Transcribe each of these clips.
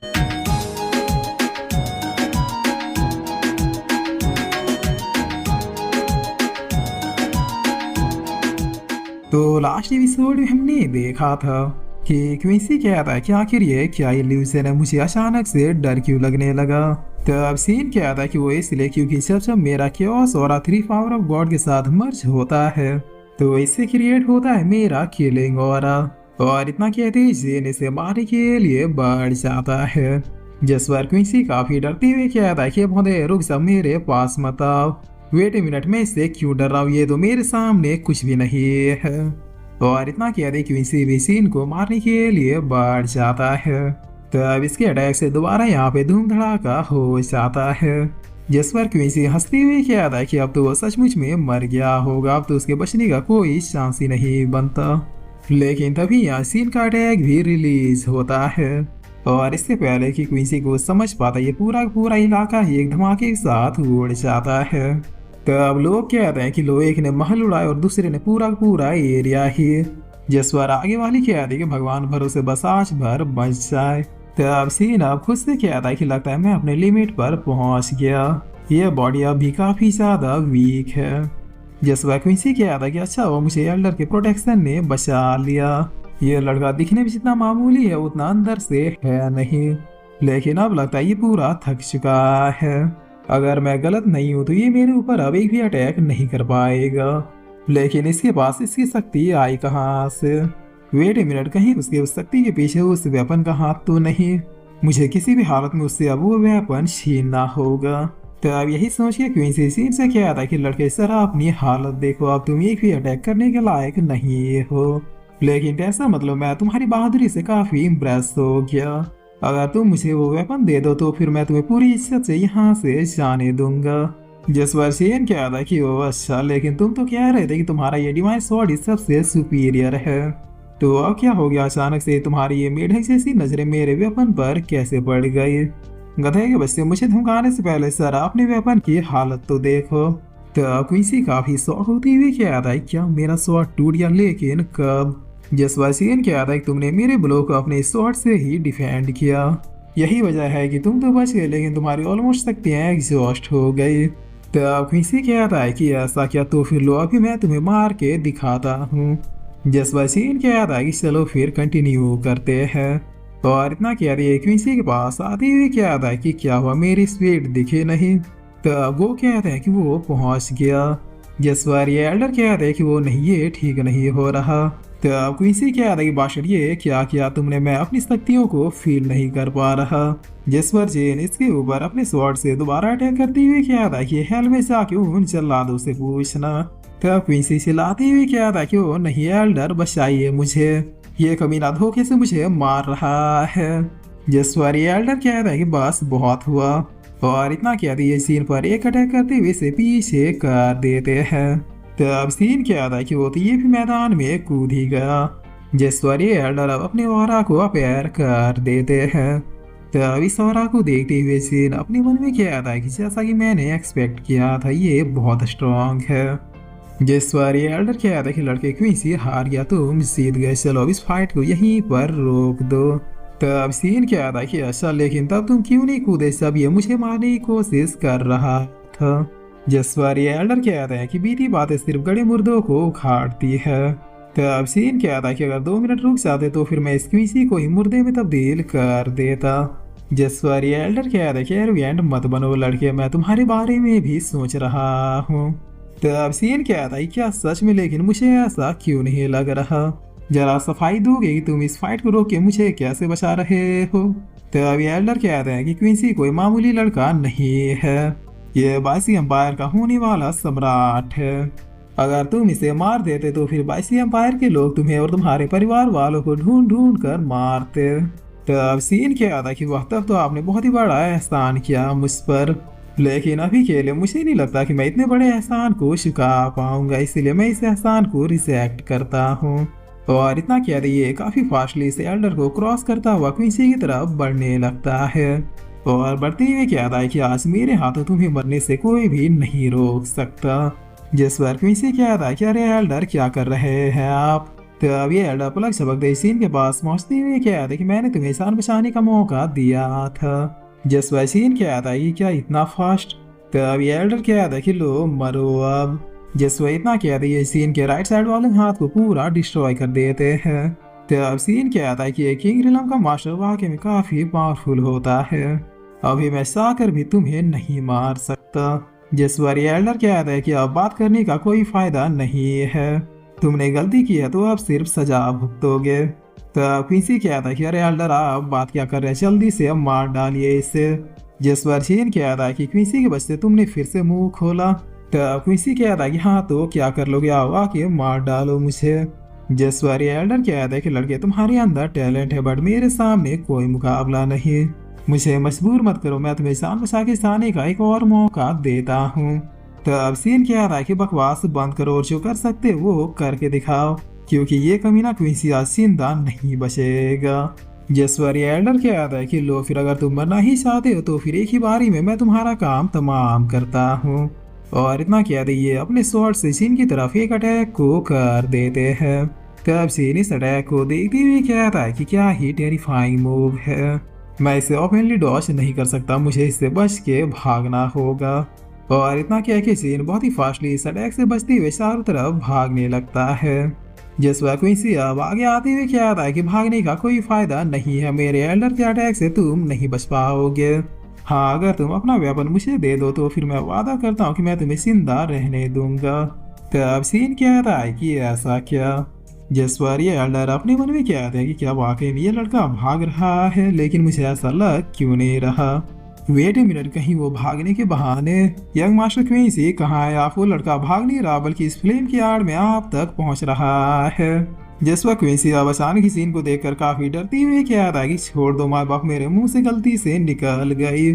तो last episode में हमने देखा था कि क्विंसी कहता है कि आखिर ये क्या इल्यूजन है, मुझे अचानक से डर क्यों लगने लगा। तो अब सीन क्या था कि वो इसलिए क्योंकि जब मेरा क्योस और 3 पावर ऑफ गॉड के साथ मर्ज होता है तो इससे क्रिएट होता है मेरा किलिंग और इतना कहते ही जेन इसे मारने के लिए बढ़ जाता है। जिस पर क्विंसी काफी डरते हुए कहता है कि भोंदे रुक जा, मेरे पास मत आओ। वेट ए मिनट, मैं इससे क्यों डर रहा हूँ, ये तो मेरे सामने कुछ भी नहीं है। और इतना कहते क्विंसी भी सीन को मारने के लिए बढ़ जाता है। तब इसके अटैक से दोबारा यहाँ पे धूम धड़ाका हो जाता है। जिस पर क्विंसी हंसते हुए कहता है कि अब तो वो सचमुच में मर गया होगा, अब तो उसके बचने का कोई चांस ही नहीं बनता। लेकिन तभी यहाँ सीन का अटैक भी रिलीज होता है और इससे पहले कि क्विंसी को समझ पाता ये पूरा इलाका ही एक धमाके के साथ उड़ जाता है। तब लोग कहते हैं कि एक ने महल उड़ाया और दूसरे ने पूरा एरिया ही। जिस पर आगे वाली कहती है कि भगवान भरोसे बस आज भर बच जाए। तब सीन अब खुद से कहता है कि लगता है मैं अपने लिमिट पर पहुंच गया, ये बॉडी अब भी काफी ज्यादा वीक है। जिस पर क्विंसी कहता है कि अच्छा वो मुझे एल्डर के प्रोटेक्शन ने बचा लिया, ये लड़का दिखने में जितना मामूली है उतना अंदर से है नहीं। लेकिन अब लगता है ये पूरा थक चुका है, अगर मैं गलत नहीं हूँ तो ये मेरे ऊपर अब एक भी अटैक नहीं कर पाएगा। लेकिन इसके पास इसकी शक्ति आई कहाँ से? वेट ए मिनट, कहीं उसके उस शक्ति के पीछे उस वेपन का हाथ तो नहीं? मुझे किसी भी हालत में उससे अब वो वेपन छीनना होगा। तो अब यही सोच के क्वींसी सीन से क्या था कि लड़के सर अपनी हालत देखो, अब तुम एक भी अटैक करने के लायक नहीं हो। लेकिन टेंशन मतलब मैं तुम्हारी बहादुरी से काफी इम्प्रेस हो गया, अगर तुम मुझे वो वेपन दे दो तो फिर मैं तुम्हें पूरी इज्जत से यहाँ से जाने दूंगा। जिस पर शेन क्या था कि वो अच्छा, लेकिन तुम तो कह रहे थे कि तुम्हारा ये डिवाइन स्वॉर्ड सबसे सुपीरियर है, तो अब क्या हो गया अचानक से तुम्हारी ये मेढक जैसी नजरें मेरे वेपन पर कैसे पड़ गई? गधे के बच्चे, मुझे धमकाने से पहले सर अपने वेपन की हालत तो देखो। तो क्विंसी काफी शौक होती हुई क्या था क्या मेरा स्वॉर्ड टूट गया, लेकिन कब? जिस पर शेन क्या था कि तुमने मेरे ब्लो को अपने स्वॉर्ड से ही डिफेंड किया, यही वजह है कि तुम तो बच गए लेकिन तुम्हारी ऑलमोस्ट शक्तियां एग्जॉस्ट हो गई। तो अब क्विंसी कहता है कि ऐसा क्या, तो फिर लो अभी मैं तुम्हें मार के दिखाता हूँ। जिस पर सीन कहता है कि चलो फिर कंटिन्यू करते हैं। और इतना कह रही है क्विंसी के पास आते हुए कहता है कि क्या हुआ, मेरी स्पीड दिखे नहीं? तो अब वो कहते हैं कि वो पहुंच गया। जिस पर ये एल्डर कहते हैं कि वो नहीं, ये ठीक नहीं हो रहा। तो अब क्विंसी कहता है कि बाशर ये क्या किया तुमने, मैं अपनी शक्तियों को फील नहीं कर पा रहा। जिस पर जेन इसके ऊपर अपने स्वॉर्ड से दोबारा अटैक करते हुए कहता है कि हेल में जाके उन जल्लादों से पूछना। तब क्विंसी चिल्लाती हुई क्या था कि वो नहीं एल्डर, बचाइए मुझे, ये कमीना धोखे से मुझे मार रहा है। जिस पर ये एल्डर कहता है कि बस बहुत हुआ, और इतना कहती है सीन पर एक अटैक करते हुए इसे पीछे कर देते हैं। तब सीन कहता है कि वो तो ये भी मैदान में कूद ही गया। जिस पर ये एल्डर अब अपने ऑरा को अपेयर कर देते हैं। तब इस ऑरा को देखते हुए सीन अपने मन में कहता है कि जैसा कि मैंने एक्सपेक्ट किया था ये बहुत स्ट्रॉन्ग है। जिस पर ये एल्डर कहता है कि लड़के क्विंसी हार गया, तुम जीत गए, चलो इस फाइट को यहीं पर रोक दो। तब सीन कहता है कि अच्छा, लेकिन तब तुम क्यों नहीं कूदे जब ये मुझे मारने की कोशिश कर रहा था? जिस पर ये एल्डर कहता है कि बीती बातें सिर्फ गड़े मुर्दों को उखाड़ती है। तब सीन कहता है कि अगर 2 मिनट रुक जाते तो फिर मैं इस क्विंसी को ही मुर्दे में तब्दील कर देता। जिस पर ये एल्डर कहता है कि एरोगेंट मत बनो लड़के, मैं तुम्हारे बारे में भी सोच रहा हूँ। तब सीन कहता है क्या सच में, लेकिन मुझे ऐसा क्यों नहीं लग रहा? जरा सफाई दोगे कि तुम इस फाइट को रोक के मुझे कैसे बचा रहे हो? तब ये एल्डर कहते हैं कि क्विंसी कोई मामूली लड़का नहीं है, ये बाइसी एम्पायर का होने वाला सम्राट है। अगर तुम इसे मार देते तो फिर बाइसी एम्पायर के लोग तुम्हें और तुम्हारे परिवार वालों को ढूंढ ढूंढ कर मारते। तब सीन कहता है कि वह तब तो आपने बहुत ही बड़ा एहसान किया मुझ पर, लेकिन अभी के लिए मुझे नहीं लगता कि मैं इतने बड़े एहसान को चुका पाऊंगा, इसलिए मैं इस एहसान को रिजेक्ट करता हूँ। और इतना कह रही काफी फास्टली से एल्डर को क्रॉस करता हुआ क्विंसी की तरफ बढ़ने लगता है और बढ़ते हुए कहता है कि आज मेरे हाथों तुम्हें मरने से कोई भी नहीं रोक सकता। जिस पर क्विंसी कहता है कि अरे एल्डर क्या कर रहे हैं आप, तो अब ये एल्डर पलक झपकते सीन के पास पहुंचते हुए कहता है कि मैंने तुम्हें जान बचाने का मौका दिया था। जसवा सीन कहता है कि क्या इतना फास्ट। तो अब ये एल्डर कहता है कि लो मरो अब। जसवा इतना कहते ये सीन के राइट साइड वाले हाथ को पूरा डिस्ट्रॉय कर देते हैं। तो अब सीन कहता है कि किंग रिलम का मास्टर वाकई में काफी पावरफुल होता है, अभी मैं चाहकर भी तुम्हें नहीं मार सकता। जिस बार ये एल्डर कहता है कि अब बात करने का कोई फायदा नहीं है, तुमने गलती की है तो अब सिर्फ सजा भुगतोगे। तो क्विंसी कहता है कि अरे एल्डर आप बात क्या कर रहे हैं, जल्दी से अब मार डालिए इसे। जिस बार शीन कहता है कि क्विंसी के बचते तुमने फिर से मुंह खोला। तो क्विंसी कहता है कि हाँ तो क्या कर लोगे, आओ आके मार डालो मुझे। जिस बार ये एल्डर कहता है कि लड़के तुम्हारे अंदर टैलेंट है बट मेरे सामने कोई मुकाबला नहीं, मुझे मजबूर मत करो, मैं तुम्हें जान बचा के जाने का एक और मौका देता हूँ। तो अब सीन क्या रहा है कि बकवास बंद करो और जो कर सकते वो करके दिखाओ, क्योंकि ये कमीना क्विंसी आज जिंदा नहीं बचेगा। जिस बार ये एल्डर क्या आता है कि लो फिर अगर तुम मरना ही चाहते हो तो फिर एक ही बारी में मैं तुम्हारा काम तमाम करता हूँ। और इतना क्या ये अपने स्वॉर्ड से सीन की तरफ एक अटैक को कर देते हैं। तब सीन इस अटैक को देखते हुए कहता है कि क्या ही टेरिफाइंग मूव है, मैं इसे ओपनली डॉज नहीं कर सकता, मुझे इससे बच के भागना होगा। और इतना क्या कि सीन बहुत ही फास्टली इस अटैक से बचते हुए चारों तरफ भागने लगता है। जिस वक्त क्विंसी अब आगे आते हुए कहता है कि भागने का कोई फायदा नहीं है, मेरे एल्डर के अटैक से तुम नहीं बच पाओगे। हाँ अगर तुम अपना वेपन मुझे दे दो तो फिर मैं वादा करता हूँ कि मैं तुम्हें जिंदा रहने दूंगा। तब सीन कहता है कि ऐसा क्या। जिस बार ये एल्डर अपने मन में कहते हैं कि क्या वाकई में ये लड़का भाग रहा है, लेकिन मुझे ऐसा लग क्यों नहीं रहा। वेट ए मिनट, कहीं वो भागने के बहाने यंग मास्टर क्विंसी कहाँ है, आप वो लड़का भाग नहीं रहा बल्कि इस फिल्म की आड़ में आप तक पहुंच रहा है। जिस वक्त क्विंसी अब अचानक ही सीन को देखकर काफी डरती हुई कहता है कि छोड़ दो माँ बाप, मेरे मुंह से गलती से निकल गई।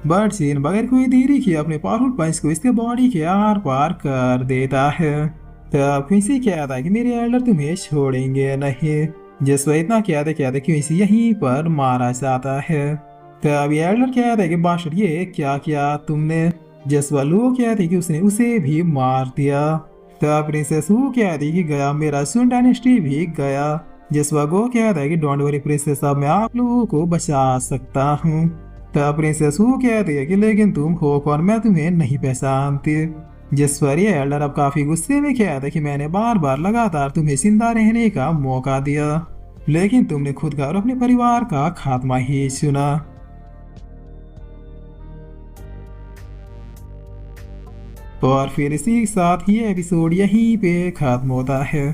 बट सीन बगैर कोई देरी किए अपने पावरफुल पंच को इसके बॉडी के आर पार कर देता है। तब क्विंसी कहता है कि मेरे एल्डर तुम्हें छोड़ेंगे नहीं। जिस वक्त इतना कहते क्विंसी यहीं पर मारा जाता है। तब ये एल्डर कहता है कि बादशाह ये क्या किया तुमने। जिस वक्त लू कहती है कि उसने उसे भी मार दिया। तब प्रिंसेस वू कहती कि गया मेरा सुन डायनेस्टी भी गया। जिस वक्त वो कहता है कि डोंट वरी प्रिंसेस, अब मैं आप लोगों को बचा सकता हूँ। तब प्रिंसेस वू कहती है कि लेकिन तुम हो कौन, मैं तुम्हें नहीं पहचानती। जिस पर ये एल्डर अब काफी गुस्से में कहता है कि मैंने बार बार लगातार तुम्हें जिंदा रहने का मौका दिया, लेकिन तुमने खुद का और अपने परिवार का खात्मा ही चुना। और फिर इसी के साथ ये एपिसोड यहीं पे खत्म होता है।